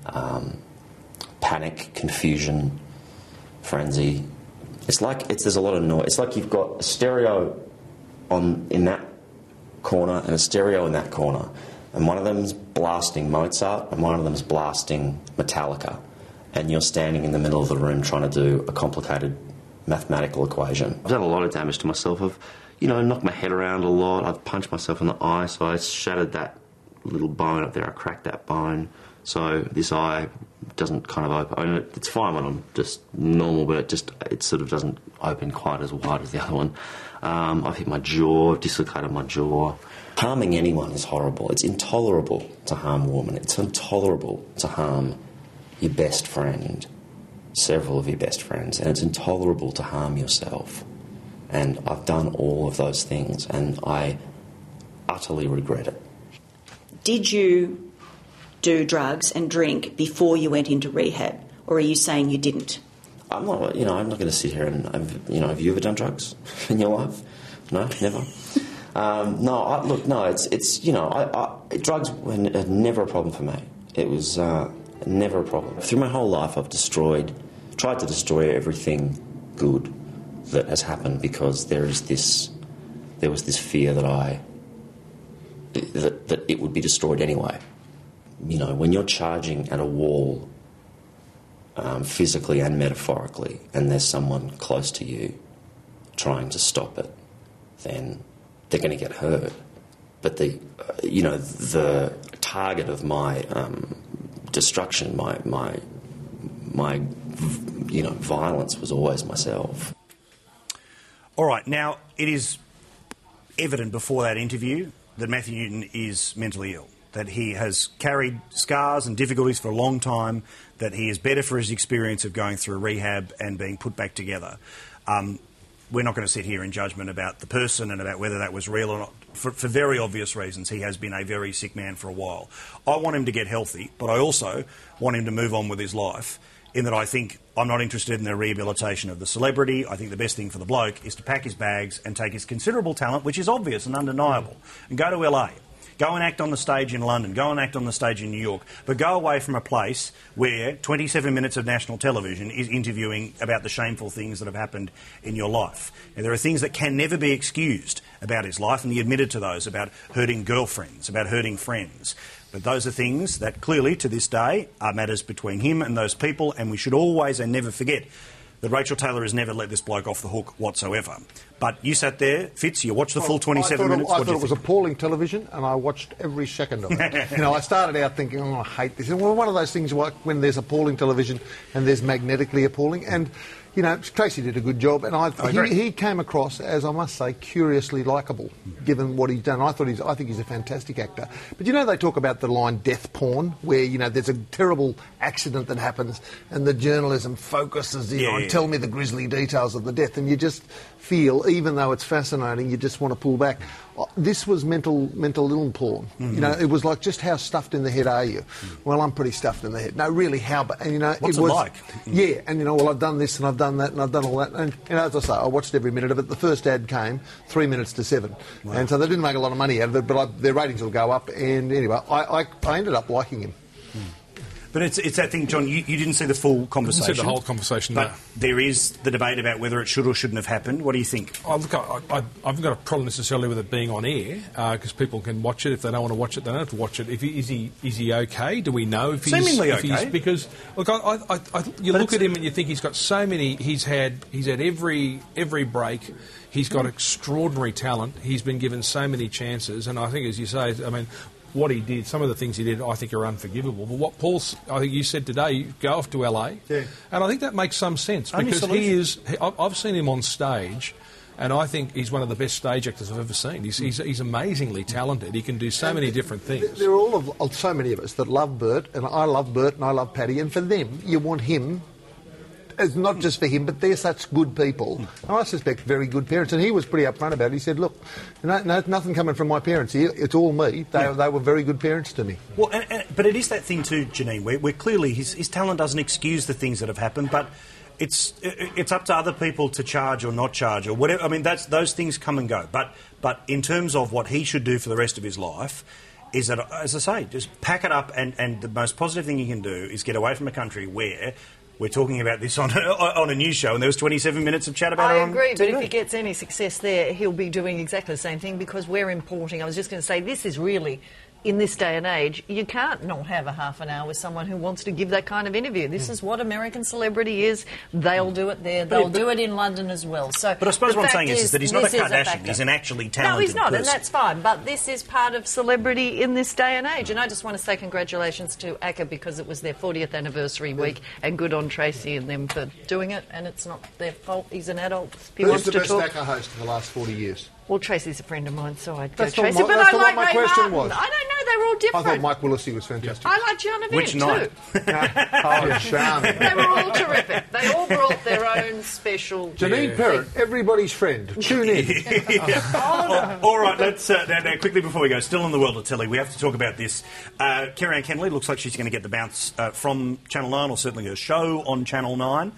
panic, confusion, frenzy. There's a lot of noise. It's like you've got a stereo in that corner and a stereo in that corner, and one of them's blasting Mozart and one of them's blasting Metallica, and you're standing in the middle of the room trying to do a complicated mathematical equation. I've done a lot of damage to myself. I've knocked my head around a lot. I've punched myself in the eye, so I shattered that little bone up there. I cracked that bone. So this eye doesn't kind of open. I mean, it's fine when I'm just normal, but it sort of doesn't open quite as wide as the other one. I've hit my jaw, I've dislocated my jaw. Harming anyone is horrible. It's intolerable to harm a woman. It's intolerable to harm your best friend, several of your best friends, and it's intolerable to harm yourself. And I've done all of those things, and I utterly regret it. Did you do drugs and drink before you went into rehab, or are you saying you didn't? I'm not going to sit here and, have you ever done drugs in your life? No, never. Drugs were never a problem for me. It was never a problem. Through my whole life, I've tried to destroy everything good that has happened because there was this fear that it would be destroyed anyway. When you're charging at a wall, physically and metaphorically, and there's someone close to you trying to stop it, then they're going to get hurt. But the target of my destruction, my violence was always myself. All right, now it is evident before that interview that Matthew Newton is mentally ill, that he has carried scars and difficulties for a long time, that he is better for his experience of going through rehab and being put back together. We're not going to sit here in judgment about the person and about whether that was real or not. For very obvious reasons, he has been a very sick man for a while. I want him to get healthy, but I also want him to move on with his life, in that I think I'm not interested in the rehabilitation of the celebrity. I think the best thing for the bloke is to pack his bags and take his considerable talent, which is obvious and undeniable, and go to LA. Go and act on the stage in London. Go and act on the stage in New York. But go away from a place where 27 minutes of national television is interviewing about the shameful things that have happened in your life. Now, there are things that can never be excused about his life, and he admitted to those, about hurting girlfriends, about hurting friends. But those are things that clearly, to this day, are matters between him and those people, and we should always and never forget that Rachel Taylor has never let this bloke off the hook whatsoever. But you sat there, Fitz, you watched the full 27 minutes. I thought it was appalling television, and I watched every second of it. I started out thinking, I hate this. And one of those things like when there's appalling television and there's magnetically appalling. And, Tracy did a good job, and he came across as, I must say, curiously likeable, given what he's done. I think he's a fantastic actor. But they talk about the line death porn, where, there's a terrible accident that happens, and the journalism focuses on tell me the grisly details of the death, and you just feel, even though it's fascinating, you just want to pull back. This was mental ill porn. Mm-hmm. It was like, just how stuffed in the head are you? Well, I'm pretty stuffed in the head. No, really, how? And what's it like? Yeah, and I've done this and I've done that and I've done all that. And as I say, I watched every minute of it. The first ad came 3 minutes to 7, wow. And so they didn't make a lot of money out of it, but their ratings will go up. And anyway, I ended up liking him. But it's that thing, John, you didn't see the full conversation. I didn't see the whole conversation, But no. there is the debate about whether it should or shouldn't have happened. What do you think? Oh, look, I haven't got a problem necessarily with it being on air, because people can watch it. If they don't want to watch it, they don't have to watch it. Is he okay? Do we know if he's... Seemingly if okay. He's, because, look, you look at him and you think he's got so many... He's had every break. He's got extraordinary talent. He's been given so many chances. And I think, as you say, I mean... What he did, some of the things he did, I think are unforgivable. But what Paul's, I think you said today, you go off to LA, and I think that makes some sense because I've seen him on stage, and I think he's one of the best stage actors I've ever seen. He's amazingly talented. He can do so many different things. There are all of so many of us that love Bert, and I love Bert and I love Paddy, and for them, you want him. It's not just for him, but they're such good people. And I suspect very good parents. And he was pretty upfront about it. He said, look, nothing coming from my parents here. It's all me. They were very good parents to me. Well, but it is that thing too, Janine, where clearly his talent doesn't excuse the things that have happened, but it's up to other people to charge or not charge or whatever. I mean, those things come and go. But in terms of what he should do for the rest of his life, is that, as I say, just pack it up, and the most positive thing you can do is get away from a country where... We're talking about this on a news show, and there was 27 minutes of chat about it on TV. I agree, but if he gets any success there, he'll be doing exactly the same thing because we're importing. I was just going to say, this is really, in this day and age, you can't not have a half an hour with someone who wants to give that kind of interview. This is what American celebrity is. They'll do it there. They'll do it in London as well. So, but I suppose what I'm saying is that he's not a Kardashian. He's an actually talented No, he's not, person. and that's fine. But this is part of celebrity in this day and age. And I just want to say congratulations to ACCA because it was their 40th anniversary week, and good on Tracy and them for doing it. And it's not their fault. He's an adult. Who's the best ACCA host in the last 40 years? Well, Tracy's a friend of mine, so I'd go That's Tracy. not But that's I not like what my Ray question Martin. was. I don't know, they were all different. I thought Mike Willesee was fantastic. I like John Event Which night? Oh, charming. They were all terrific. They all brought their own special... Janine Perrott, everybody's friend. Tune in. All right, let's now quickly before we go, still in the world of telly, we have to talk about this. Kerry-Anne Kennerley looks like she's going to get the bounce from Channel 9, or certainly her show on Channel 9.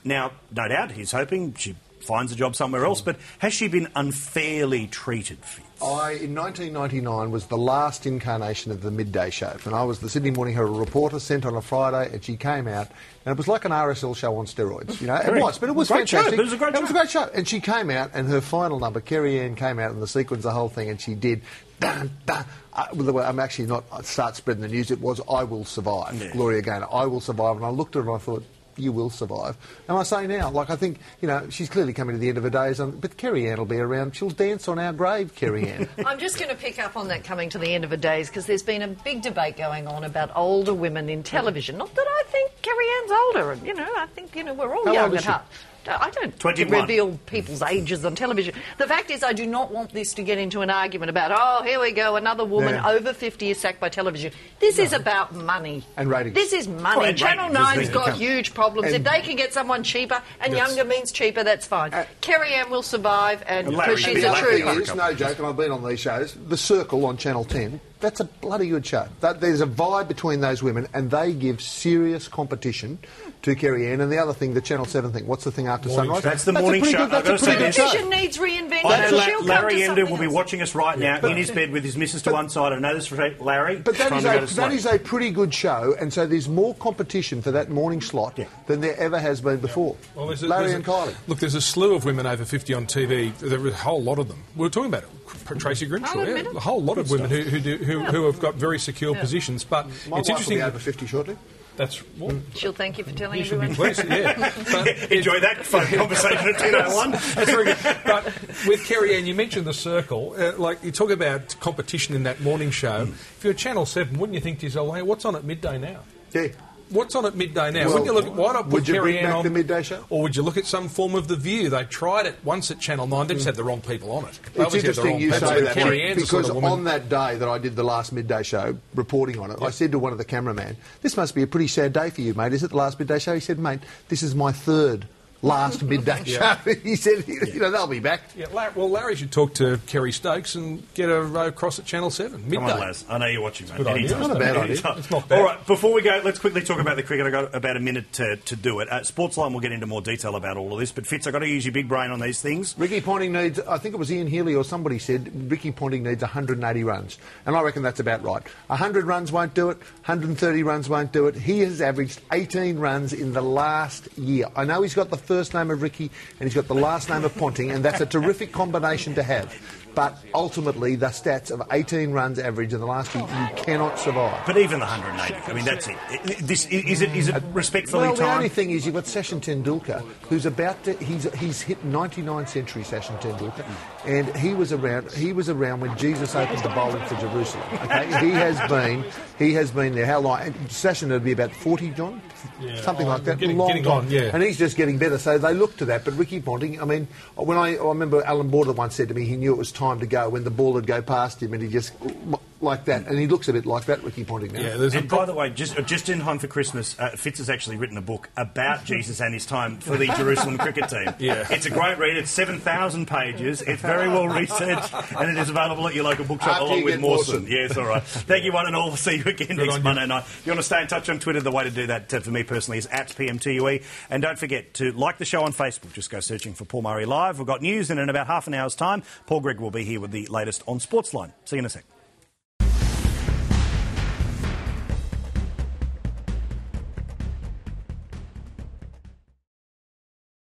Now, no doubt, he's hoping she finds a job somewhere else, but has she been unfairly treated, Fitz? In 1999 was the last incarnation of the midday show, and I was the Sydney Morning Herald reporter sent on a Friday, and she came out, and it was like an RSL show on steroids. You know, it was, but it was fantastic. It was a great show. And she came out, and her final number, Kerry-Anne came out in the sequence, the whole thing, and she did. I'm actually not start spreading the news. It was I Will Survive. Yeah. Gloria Gaynor, I Will Survive, and I looked at her and I thought, you will survive. And I say now, like, I think, you know, she's clearly coming to the end of her days, but Kerry-Anne will be around. She'll dance on our grave, Kerry-Anne. I'm just going to pick up on that coming to the end of her days, because there's been a big debate going on about older women in television. Not that I think Kerry-Anne's older, you know, I think, you know, we're all young at heart. I don't 21. reveal people's ages on television. The fact is, I do not want this to get into an argument about, oh, here we go, another woman over 50 is sacked by television. This is about money. And ratings. This is money. Well, Channel 9's got huge problems. If they can get someone cheaper, and younger means cheaper, that's fine. Kerry-Anne will survive, and because she's a trooper. It's no joke, and I've been on these shows. The Circle on Channel 10, that's a bloody good show. There's a vibe between those women, and they give serious competition to Kerry-Anne. And the other thing, the Channel 7 thing, what's the thing after Sunrise? That's the morning show. Television needs reinvention. Larry Emden will be watching us right now in his bed with his missus to one side. I know this for Larry. But that is a pretty good show, and so there's more competition for that morning slot than there ever has been before. Well, Larry and Kylie. Look, there's a slew of women over 50 on TV. There are a whole lot of them. We were talking about it. Tracy Grimshaw, a whole lot of women who have got very secure positions. But my it's wife interesting. Will be over 50 shortly. That's she'll thank you for telling everyone. everyone. Should be pleased, yeah. Enjoy that phone conversation at 2:01. That's very good. But with Kerry-Anne, you mentioned the Circle. Like, you talk about competition in that morning show. If you're Channel 7, wouldn't you think to yourself, hey, what's on at midday now? Yeah. What's on at midday now? Well, wouldn't you look, why not put Kerry-Anne on the midday show? Or would you look at some form of The View? They tried it once at Channel 9. They just had the wrong people on it. It's interesting you say that, because sort of on that day that I did the last midday show, reporting on it, I said to one of the cameramen, this must be a pretty sad day for you, mate. Is it the last midday show? He said, mate, this is my third last midday show. He said, they'll be back. Yeah, well, Larry should talk to Kerry Stokes and get a row across at Channel 7 midday. Come on, Laz. I know you're watching, mate. It's not a bad idea. It's not bad. All right, before we go, let's quickly talk about the cricket. I've got about a minute to do it. Sportsline will get into more detail about all of this, but Fitz, I've got to use your big brain on these things. Ricky Ponting needs, I think it was Ian Healy or somebody said, Ricky Ponting needs 180 runs. And I reckon that's about right. 100 runs won't do it, 130 runs won't do it. He has averaged 18 runs in the last year. I know he's got the first name of Ricky and he's got the last name of Ponting, and that's a terrific combination to have. But ultimately, the stats of 18 runs average in the last year, you cannot survive. But even the 180, I mean, that's it. Is it respectfully time? Well, the only thing is you've got Sachin Tendulkar, who's about to... He's hit 99 centuries, Sachin Tendulkar, and he was around when Jesus opened the bowling for Jerusalem. Okay, he has been there. How long? And Sachin would be about 40, John? Yeah, something like that. Getting long time. on, yeah. And he's just getting better. So they look to that. But Ricky Ponting, I mean, when I remember Alan Border once said to me he knew it was time to go when the ball would go past him, and he just like that, and he looks a bit like that, Ricky Ponting now. Yeah, and by the way, just in time for Christmas, Fitz has actually written a book about Jesus and his time for the Jerusalem cricket team. Yeah. It's a great read. It's 7,000 pages. It's very well researched, and it is available at your local bookshop along with Mawson. Yes, all right. Thank you, one and all. We'll see you again next Monday night. If you want to stay in touch on Twitter, the way to do that for me personally is @PMTUE. And don't forget to like the show on Facebook. Just go searching for Paul Murray Live. We've got news, and in about half an hour's time, Paul Gregg will be here with the latest on Sportsline. See you in a sec.